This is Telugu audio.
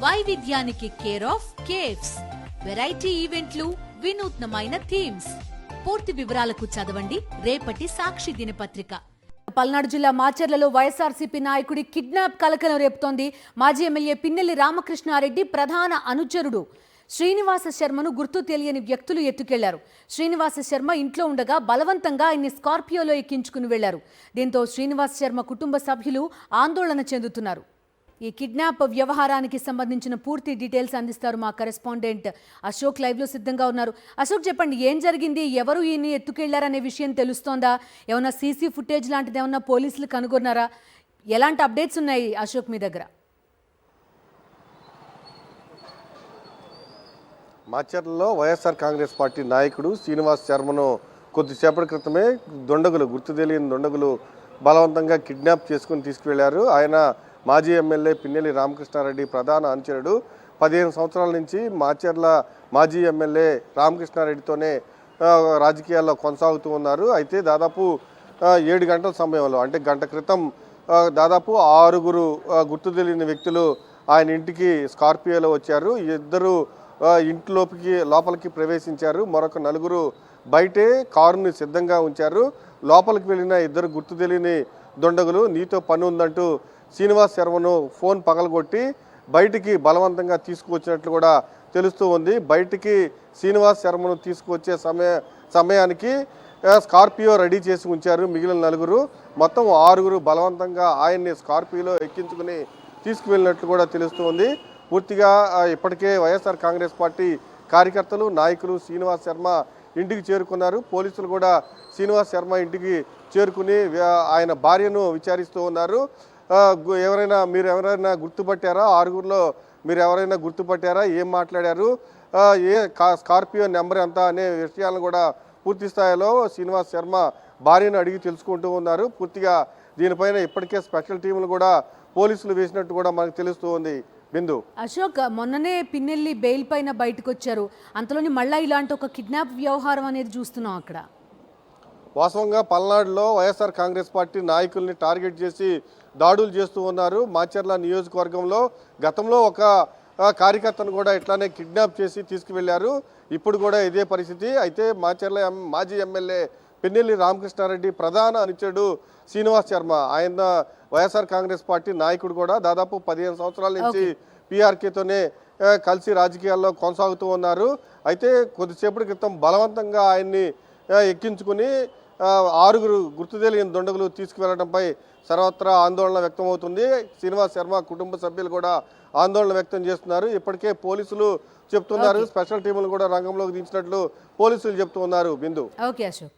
వైవిధ్యానికి కేర్ ఆఫ్ కేవ్స్, వెరైటీ ఈవెంట్లు, వినూత్నమైన థీమ్స్. పూర్తి వివరాలకు చదవండి రేపటి సాక్షి దినపత్రిక. పల్నాడు జిల్లా మాచర్లలో వైఎస్ఆర్సీపీ నాయకుడి కిడ్నాప్ కలకలం రేపుతోంది. మాజీ ఎమ్మెల్యే పిన్నెల్లి రామకృష్ణారెడ్డి ప్రధాన అనుచరుడు శ్రీనివాస శర్మను గుర్తు తెలియని వ్యక్తులు ఎత్తుకెళ్లారు. శ్రీనివాస శర్మ ఇంట్లో ఉండగా బలవంతంగా ఆయన్ని స్కార్పియోలో ఎక్కించుకుని వెళ్లారు. దీంతో శ్రీనివాస శర్మ కుటుంబ సభ్యులు ఆందోళన చెందుతున్నారు. ఈ కిడ్నాప్ వ్యవహారానికి సంబంధించిన పూర్తి డీటెయిల్స్ అందిస్తారు మా కరెస్పాండెంట్ అశోక్. లైవ్ లో సిద్ధంగా ఉన్నారు. అశోక్, చెప్పండి, ఏం జరిగింది? ఎవరు ఈయన్ని ఎత్తుకెళ్లారనే విషయం తెలుస్తోందా? ఏమన్నా సీసీ ఫుటేజ్ లాంటిది ఏమన్నా పోలీసులు కనుగొన్నారా? ఎలాంటి అప్డేట్స్ ఉన్నాయి అశోక్ మీ దగ్గర? మాచర్లలో వైఎస్ఆర్ కాంగ్రెస్ పార్టీ నాయకుడు శ్రీనివాస్ శర్మను కొద్దిసేపటి క్రితమే గుర్తు తెలియని దుండగులు బలవంతంగా కిడ్నాప్ చేసుకుని తీసుకువెళ్లారు. ఆయన మాజీ ఎమ్మెల్యే పిన్నెల్లి రామకృష్ణారెడ్డి ప్రధాన అనుచరుడు. 15 సంవత్సరాల నుంచి మాచర్ల మాజీ ఎమ్మెల్యే రామకృష్ణారెడ్డితోనే రాజకీయాల్లో కొనసాగుతూ ఉన్నారు. అయితే దాదాపు 7 గంటల సమయంలో, అంటే గంట క్రితం దాదాపు 6 గుర్తు తెలియని వ్యక్తులు ఆయన ఇంటికి స్కార్పియోలో వచ్చారు. ఇద్దరు లోపలికి ప్రవేశించారు. మరొక 4 బయటే కారుని సిద్ధంగా ఉంచారు. లోపలికి వెళ్ళిన 2 గుర్తు తెలియని దుండగులు నీతో పని ఉందంటూ శ్రీనివాస్ శర్మను ఫోన్ పగలగొట్టి బయటికి బలవంతంగా తీసుకువచ్చినట్లు కూడా తెలుస్తూ ఉంది. బయటికి శ్రీనివాస్ శర్మను తీసుకువచ్చే సమయానికి స్కార్పియో రెడీ చేసి ఉంచారు మిగిలిన 4. మొత్తం 6 బలవంతంగా ఆయన్ని స్కార్పియోలో ఎక్కించుకుని తీసుకువెళ్ళినట్లు కూడా తెలుస్తూ ఉంది. పూర్తిగా ఇప్పటికే వైఎస్ఆర్ కాంగ్రెస్ పార్టీ కార్యకర్తలు, నాయకులు శ్రీనివాస్ శర్మ ఇంటికి చేరుకున్నారు. పోలీసులు కూడా శ్రీనివాస్ శర్మ ఇంటికి చేరుకుని ఆయన భార్యను విచారిస్తూ ఉన్నారు. మీరు ఎవరైనా గుర్తుపట్టారా? 6లో మీరు ఎవరైనా గుర్తుపట్టారా? ఏం మాట్లాడారు? స్కార్పియో నెంబర్ ఎంత అనే విషయాలను కూడా పూర్తి స్థాయిలో శ్రీనివాస్ శర్మ భార్యను అడిగి తెలుసుకుంటూ ఉన్నారు. పూర్తిగా దీనిపైన ఇప్పటికే స్పెషల్ టీములు కూడా పోలీసులు వేసినట్టు కూడా మనకు తెలుస్తూ ఉంది. బిందు, అశోక్, మొన్ననే పిన్నెల్లి బెయిల్ పైన బయటకు వచ్చారు. అంతలోని మళ్ళీ ఇలాంటి ఒక కిడ్నాప్ వ్యవహారం అనేది చూస్తున్నాం అక్కడ. వాస్తవంగా పల్నాడులో వైఎస్ఆర్ కాంగ్రెస్ పార్టీ నాయకుల్ని టార్గెట్ చేసి దాడులు చేస్తూ ఉన్నారు. మాచర్ల నియోజకవర్గంలో గతంలో ఒక కార్యకర్తను కూడా ఇట్లానే కిడ్నాప్ చేసి తీసుకువెళ్లారు. ఇప్పుడు కూడా ఇదే పరిస్థితి. అయితే మాచర్ల మాజీ ఎమ్మెల్యే పిన్నెల్లి రామకృష్ణారెడ్డి ప్రధాన అనుచరుడు శ్రీనివాస్ శర్మ, ఆయన వైఎస్ఆర్ కాంగ్రెస్ పార్టీ నాయకుడు కూడా. దాదాపు 15 సంవత్సరాల నుంచి పీఆర్కేతోనే కలిసి రాజకీయాల్లో కొనసాగుతూ ఉన్నారు. అయితే కొద్దిసేపటి క్రితం బలవంతంగా ఆయన్ని ఎక్కించుకుని 6 గుర్తు తెలియని దుండగులు తీసుకువెళ్లడంపై సర్వత్రా ఆందోళన వ్యక్తమవుతుంది. శ్రీనివాస్ శర్మ కుటుంబ సభ్యులు కూడా ఆందోళన వ్యక్తం చేస్తున్నారు. ఇప్పటికే పోలీసులు చెప్తున్నారు, స్పెషల్ టీములు కూడా రంగంలోకి దించినట్లు పోలీసులు చెప్తూ ఉన్నారు. బిందు. ఓకే అశోక్.